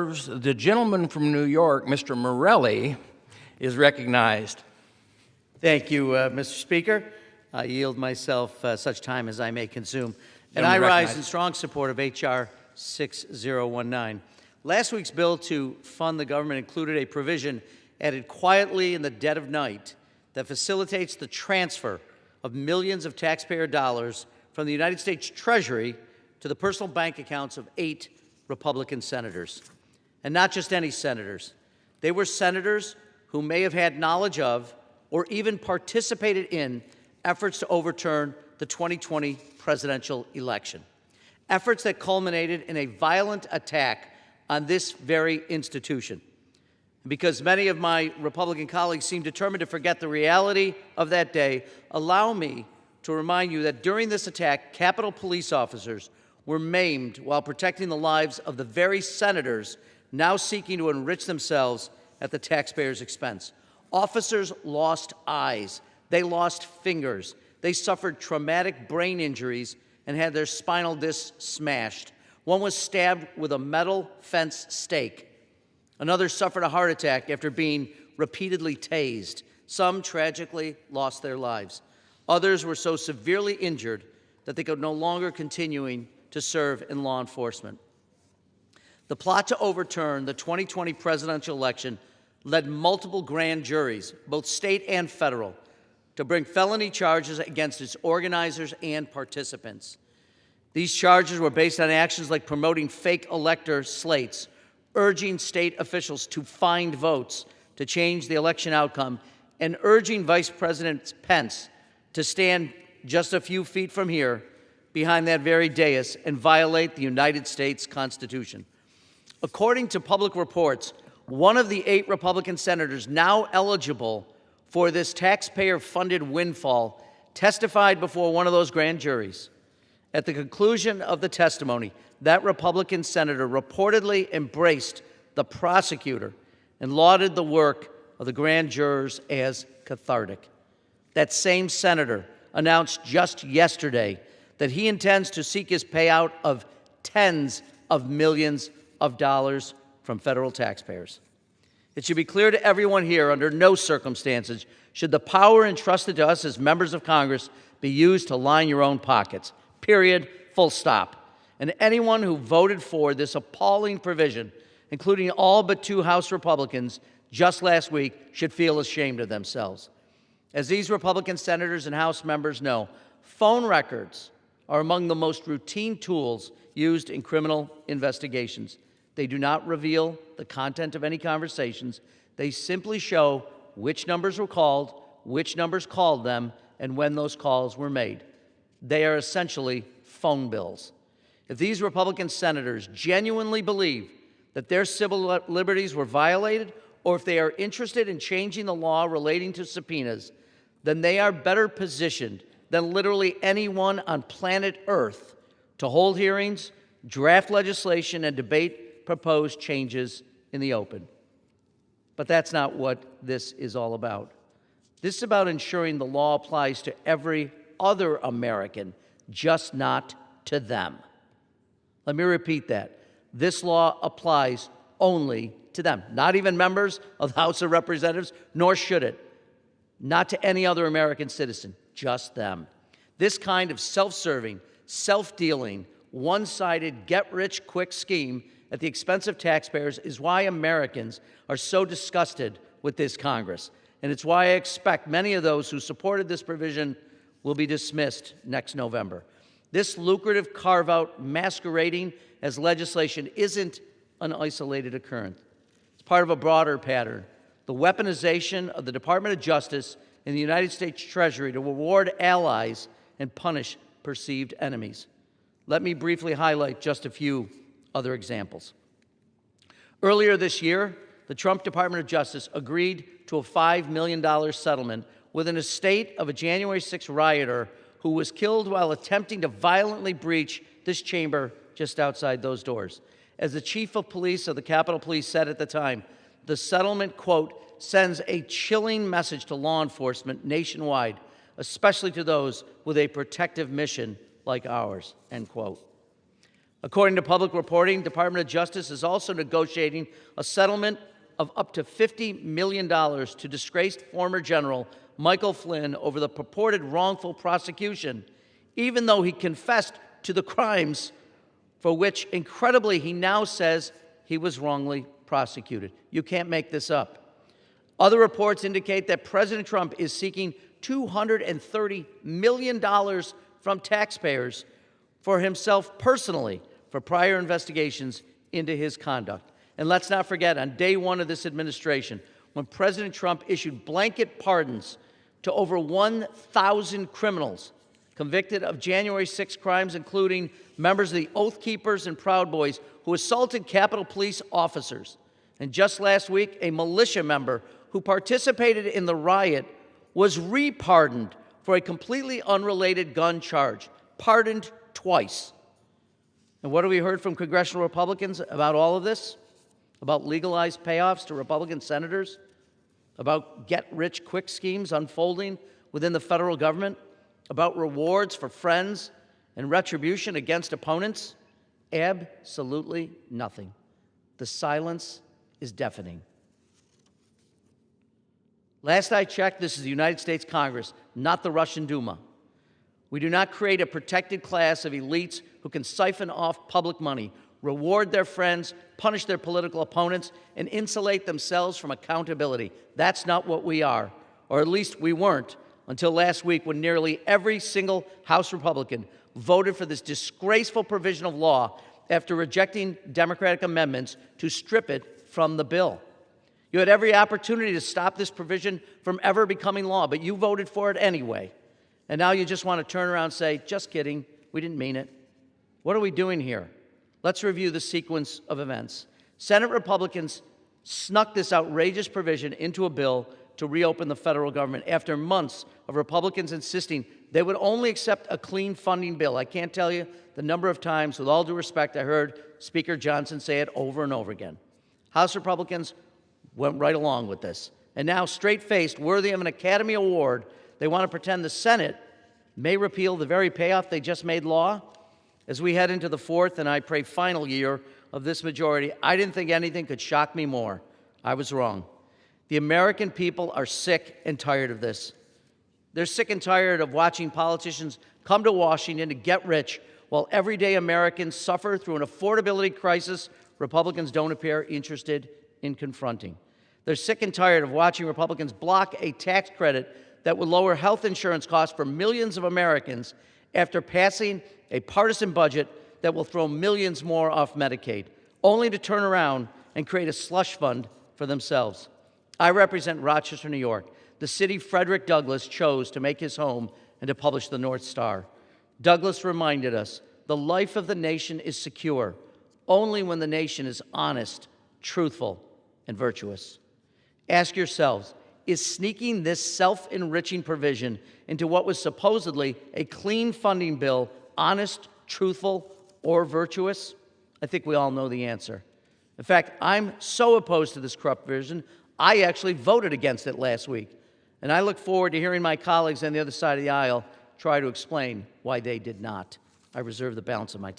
reserves. The gentleman from New York, Mr. Morelle, is recognized. Thank you, Mr. Speaker. I yield myself such time as I may consume. And I rise in strong support of H.R. 6019. Last week's bill to fund the government included a provision added quietly in the dead of night that facilitates the transfer of millions of taxpayer dollars from the United States Treasury to the personal bank accounts of 8 Republican senators. And not just any senators. They were senators who may have had knowledge of or even participated in efforts to overturn the 2020 presidential election. Efforts that culminated in a violent attack on this very institution. Because many of my Republican colleagues seem determined to forget the reality of that day, allow me to remind you that during this attack, Capitol Police officers were maimed while protecting the lives of the very senators now seeking to enrich themselves at the taxpayers' expense. Officers lost eyes, they lost fingers, they suffered traumatic brain injuries and had their spinal discs smashed. One was stabbed with a metal fence stake. Another suffered a heart attack after being repeatedly tased. Some tragically lost their lives. Others were so severely injured that they could no longer continue to serve in law enforcement. The plot to overturn the 2020 presidential election led multiple grand juries, both state and federal, to bring felony charges against its organizers and participants. These charges were based on actions like promoting fake elector slates, urging state officials to find votes to change the election outcome, and urging Vice President Pence to stand just a few feet from here behind that very dais and violate the United States Constitution. According to public reports, one of the 8 Republican senators now eligible for this taxpayer-funded windfall testified before one of those grand juries. At the conclusion of the testimony, that Republican senator reportedly embraced the prosecutor and lauded the work of the grand jurors as cathartic. That same senator announced just yesterday that he intends to seek his payout of tens of millions of dollars from federal taxpayers. It should be clear to everyone here, under no circumstances should the power entrusted to us as members of Congress be used to line your own pockets. Period. Full stop. And anyone who voted for this appalling provision, including all but 2 House Republicans just last week, should feel ashamed of themselves. As these Republican senators and House members know, phone records are among the most routine tools used in criminal investigations. They do not reveal the content of any conversations. They simply show which numbers were called, which numbers called them, and when those calls were made. They are essentially phone bills. If these Republican senators genuinely believe that their civil liberties were violated, or if they are interested in changing the law relating to subpoenas, then they are better positioned than literally anyone on planet Earth to hold hearings, draft legislation, and debate proposed changes in the open. But that's not what this is all about. This is about ensuring the law applies to every other American, just not to them. Let me repeat that. This law applies only to them, not even members of the House of Representatives, nor should it. Not to any other American citizen, just them. This kind of self-serving, self-dealing, one-sided, get-rich-quick scheme at the expense of taxpayers is why Americans are so disgusted with this Congress. And it's why I expect many of those who supported this provision will be dismissed next November. This lucrative carve-out masquerading as legislation isn't an isolated occurrence. It's part of a broader pattern, the weaponization of the Department of Justice and the United States Treasury to reward allies and punish perceived enemies. Let me briefly highlight just a few other examples. Earlier this year, the Trump Department of Justice agreed to a $5 million settlement with an estate of a January 6 rioter who was killed while attempting to violently breach this chamber just outside those doors. As the chief of police of the Capitol Police said at the time, the settlement, quote, sends a chilling message to law enforcement nationwide, especially to those with a protective mission like ours, end quote. According to public reporting, Department of Justice is also negotiating a settlement of up to $50 million to disgraced former General Michael Flynn over the purported wrongful prosecution, even though he confessed to the crimes for which, incredibly, he now says he was wrongly prosecuted. You can't make this up. Other reports indicate that President Trump is seeking $230 million from taxpayers for himself personally for prior investigations into his conduct. And let's not forget, on day one of this administration, when President Trump issued blanket pardons to over 1,000 criminals convicted of January 6 crimes, including members of the Oath Keepers and Proud Boys who assaulted Capitol Police officers. And just last week, a militia member who participated in the riot was re-pardoned for a completely unrelated gun charge, pardoned twice. And what have we heard from congressional Republicans about all of this? About legalized payoffs to Republican senators? About get-rich-quick schemes unfolding within the federal government? About rewards for friends and retribution against opponents? Absolutely nothing. The silence is deafening. Last I checked, this is the United States Congress, not the Russian Duma. We do not create a protected class of elites who can siphon off public money, reward their friends, punish their political opponents, and insulate themselves from accountability. That's not what we are, or at least we weren't until last week when nearly every single House Republican voted for this disgraceful provision of law after rejecting Democratic amendments to strip it from the bill. You had every opportunity to stop this provision from ever becoming law, but you voted for it anyway. And now you just want to turn around and say, just kidding, we didn't mean it. What are we doing here? Let's review the sequence of events. Senate Republicans snuck this outrageous provision into a bill to reopen the federal government after months of Republicans insisting they would only accept a clean funding bill. I can't tell you the number of times, with all due respect, I heard Speaker Johnson say it over and over again. House Republicans went right along with this. And now, straight-faced, worthy of an Academy Award, they want to pretend the Senate may repeal the very payoff they just made law. As we head into the fourth, and I pray final year of this majority, I didn't think anything could shock me more. I was wrong. The American people are sick and tired of this. They're sick and tired of watching politicians come to Washington to get rich while everyday Americans suffer through an affordability crisis Republicans don't appear interested in confronting. They're sick and tired of watching Republicans block a tax credit that would lower health insurance costs for millions of Americans after passing a partisan budget that will throw millions more off Medicaid, only to turn around and create a slush fund for themselves. I represent Rochester, New York, the city Frederick Douglass chose to make his home and to publish the North Star. Douglass reminded us, the life of the nation is secure only when the nation is honest, truthful, and virtuous. Ask yourselves, is sneaking this self-enriching provision into what was supposedly a clean funding bill honest, truthful, or virtuous? I think we all know the answer. In fact, I'm so opposed to this corrupt provision, I actually voted against it last week. And I look forward to hearing my colleagues on the other side of the aisle try to explain why they did not. I reserve the balance of my time.